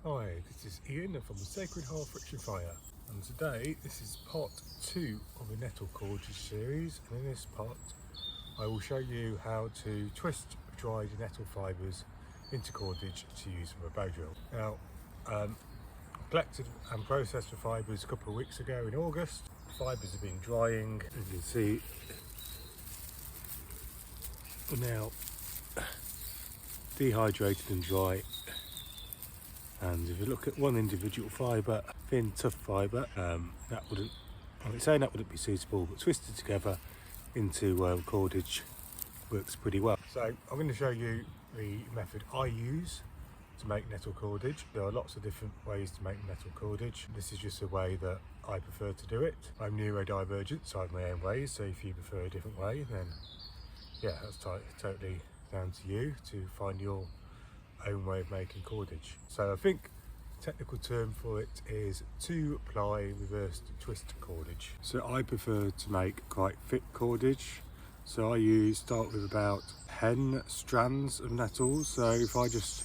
Hi, this is Ian from the Sacred Hearth Friction Fire, and today this is part 2 of the Nettle Cordage series, and in this part I will show you how to twist dried nettle fibres into cordage to use for a bow drill. Now, I collected and processed the fibres a couple of weeks ago in August. The fibres have been drying, as you can see. Now dehydrated and dry. And if you look at one individual fibre, thin tough fibre, that wouldn't, on its own that wouldn't be suitable, but twisted together into cordage works pretty well. So I'm going to show you the method I use to make nettle cordage. There are lots of different ways to make nettle cordage. This is just a way that I prefer to do it. I'm neurodivergent, so I have my own ways, so if you prefer a different way, then yeah, that's totally down to you to find your own way of making cordage. So I think the technical term for it is 2-ply reversed twist cordage. So I prefer to make quite thick cordage. So I start with about 10 strands of nettles. So if I just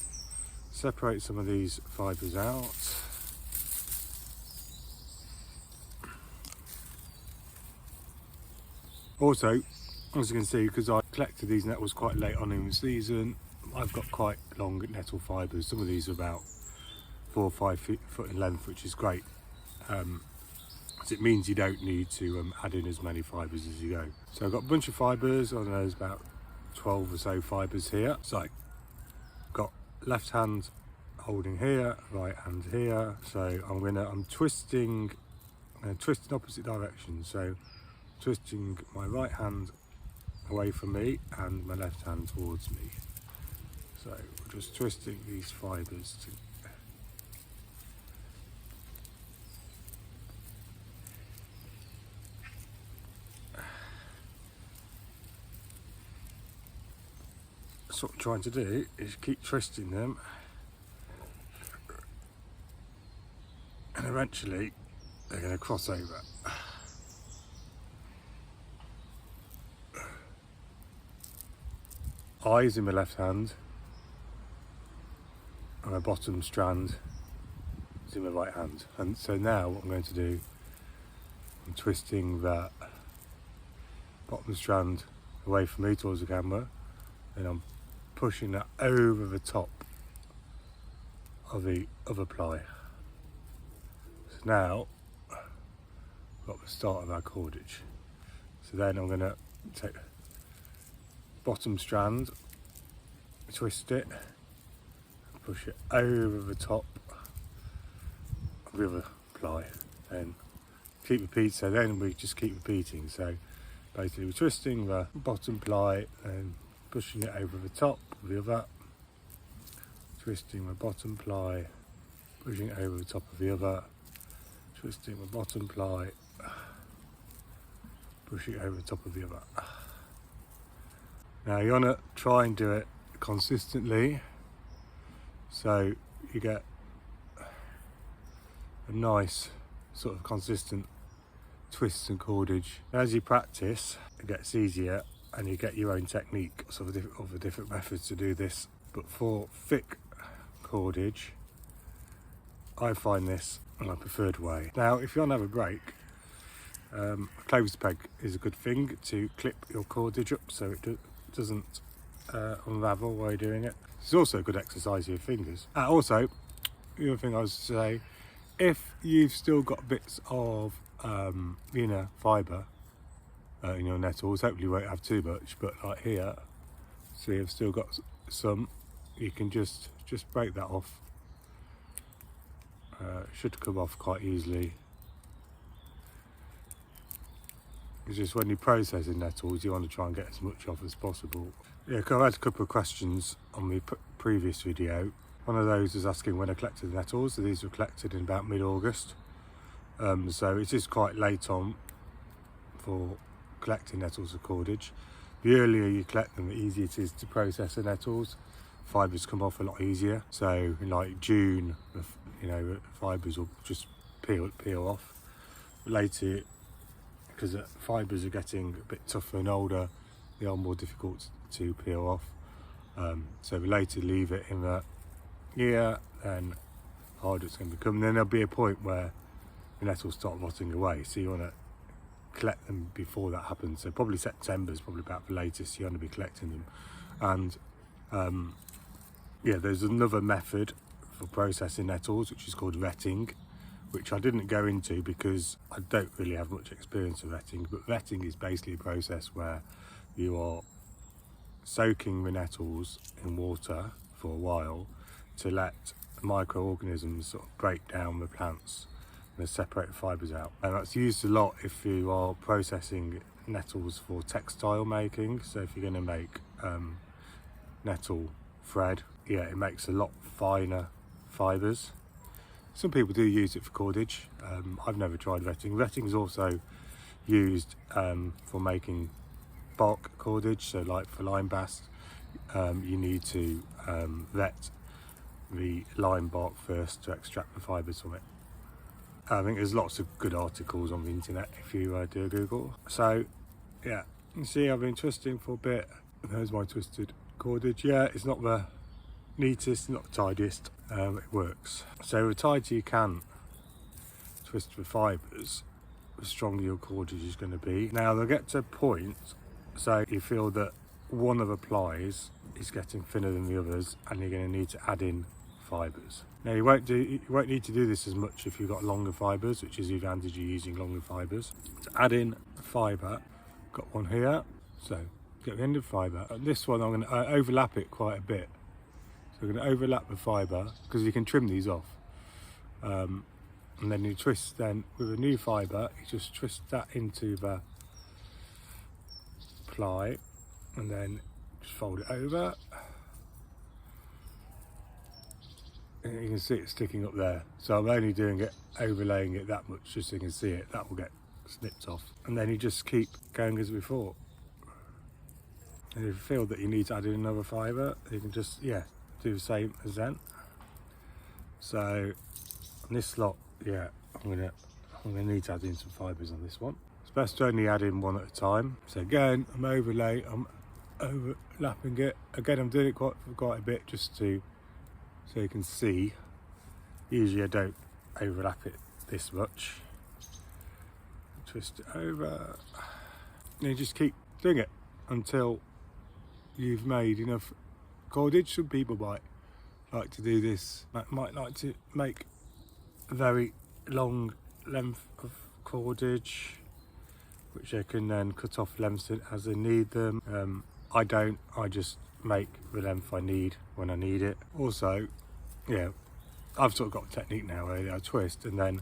separate some of these fibres out, also, as you can see, because I collected these nettles quite late on in the season, I've got quite long nettle fibres. Some of these are about 4 or 5 foot in length, which is great. So it means you don't need to add in as many fibres as you go. So I've got a bunch of fibres. I don't know, there's about 12 or so fibres here. So I've got left hand holding here, right hand here. So I'm twisting opposite directions. So twisting my right hand away from me and my left hand towards me. So we're just twisting these fibres to what I'm trying to do is keep twisting them, and eventually they're going to cross over. Eyes in my left hand, and my bottom strand is in my right hand. And so now what I'm going to do, I'm twisting that bottom strand away from me towards the camera, and I'm pushing that over the top of the other ply. So now we've got the start of our cordage. So then I'm going to take the bottom strand, twist it, push it over the top of the other ply, and keep repeating. So then we just keep repeating. So basically we're twisting the bottom ply and pushing it over the top of the other, twisting the bottom ply, pushing it over the top of the other, twisting the bottom ply, pushing it over the top of the other. Now you want to try and do it consistently, so you get a nice sort of consistent twists and cordage. As you practice, it gets easier and you get your own technique of the different methods to do this. But for thick cordage, I find this my preferred way. Now if you want to have a break, a clothes peg is a good thing to clip your cordage up so it doesn't unravel while you're doing it. It's also a good exercise for your fingers. Also, the other thing I was to say, if you've still got bits of inner fibre in your nettles, hopefully you won't have too much, but like here, so you've still got some, you can just break that off. It should come off quite easily. It's just when you're processing nettles, you want to try and get as much off as possible. Yeah, I've had a couple of questions on the previous video. One of those is asking when I collected the nettles. So these were collected in about mid-August. So it is quite late on for collecting nettles for cordage. The earlier you collect them, the easier it is to process the nettles. Fibres come off a lot easier. So in like June, the fibres will just peel off. Later, because the fibres are getting a bit tougher and older, they are more difficult to peel off. So we later leave it in the year, then harder it's going to become. And then there'll be a point where the nettles start rotting away, so you want to collect them before that happens. So probably September is probably about the latest you want to be collecting them. And yeah, there's another method for processing nettles which is called retting, which I didn't go into because I don't really have much experience of retting. But retting is basically a process where you are soaking the nettles in water for a while to let microorganisms sort of break down the plants and separate the fibres out. And that's used a lot if you are processing nettles for textile making. So if you're going to make nettle thread, yeah, it makes a lot finer fibres. Some people do use it for cordage. I've never tried retting. Retting is also used for making bark cordage. So like for lime bast, you need to ret the lime bark first to extract the fibres from it. I think there's lots of good articles on the internet if you do a Google. So yeah, you can see I've been twisting for a bit. There's my twisted cordage. Yeah, it's not the neatest, not the tidiest. It works. So the tighter you can twist the fibres, the stronger your cordage is going to be. Now they'll get to a point, so you feel that one of the plies is getting thinner than the others, and you're going to need to add in fibres. Now you won't need to do this as much if you've got longer fibres, which is the advantage of using longer fibres. To add in a fibre, got one here, so get the end of fibre. And this one I'm going to overlap it quite a bit. So we're going to overlap the fibre because you can trim these off. And then you twist, then with a new fibre, you just twist that into the ply and then just fold it over. And you can see it sticking up there. So I'm only doing it, overlaying it that much just so you can see it. That will get snipped off. And then you just keep going as before. And if you feel that you need to add in another fibre, you can just, yeah, do the same as then. So on this lot, yeah, I'm gonna need to add in some fibres on this one. It's best to only add in one at a time. So again, I'm overlapping it. Again, I'm doing it quite a bit just to so you can see. Usually I don't overlap it this much. Twist it over. And you just keep doing it until you've made enough cordage. Some people might like to do this, might like to make a very long length of cordage, which they can then cut off lengths as they need them. I don't, I just make the length I need when I need it. Also, yeah, I've sort of got a technique now where I twist and then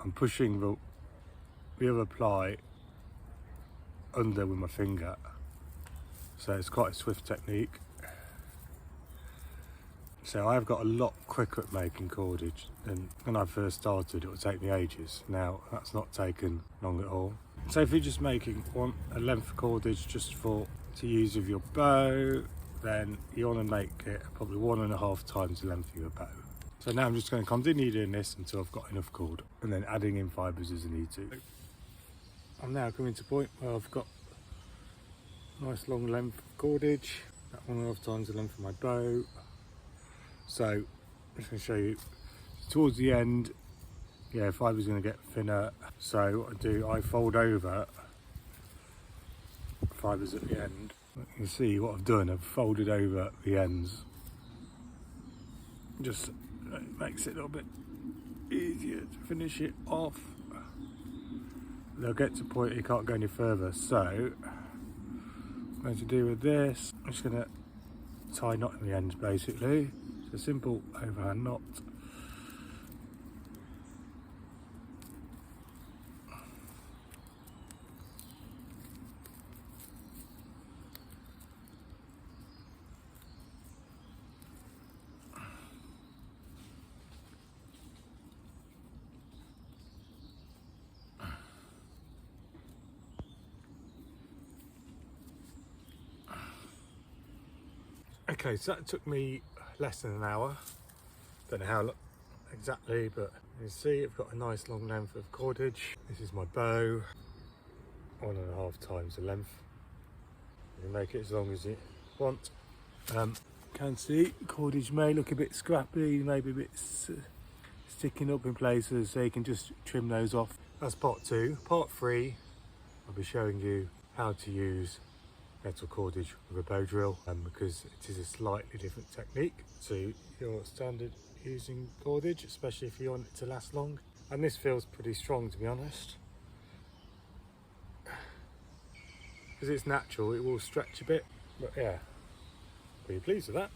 I'm pushing the other ply under with my finger. So it's quite a swift technique. So I've got a lot quicker at making cordage than when I first started. It would take me ages. Now that's not taken long at all. So if you're just making a length of cordage just to use with your bow, then you want to make it probably 1.5 times the length of your bow. So now I'm just going to continue doing this until I've got enough cord, and then adding in fibres as I need to. I'm now coming to a point where I've got a nice long length of cordage, about 1.5 times the length of my bow. So I'm just going to show you towards the end. Yeah, fibre's going to get thinner. So what I do, I fold over fibres at the end. You can see what I've done, I've folded over the ends. Just makes it a little bit easier to finish it off. They'll get to a point you can't go any further. So what I'm going to do with this, I'm just going to tie a knot in the ends basically. It's a simple overhand knot. Okay, so that took me less than an hour. Don't know how exactly, but you can see I've got a nice long length of cordage. This is my bow, 1.5 times the length. You can make it as long as you want. can see cordage may look a bit scrappy, maybe a bit sticking up in places, so you can just trim those off. That's part 2. Part 3, I'll be showing you how to use nettle cordage with a bow drill, because it is a slightly different technique to your standard using cordage, especially if you want it to last long. And this feels pretty strong, to be honest. Because it's natural, it will stretch a bit, but yeah, pretty pleased with that.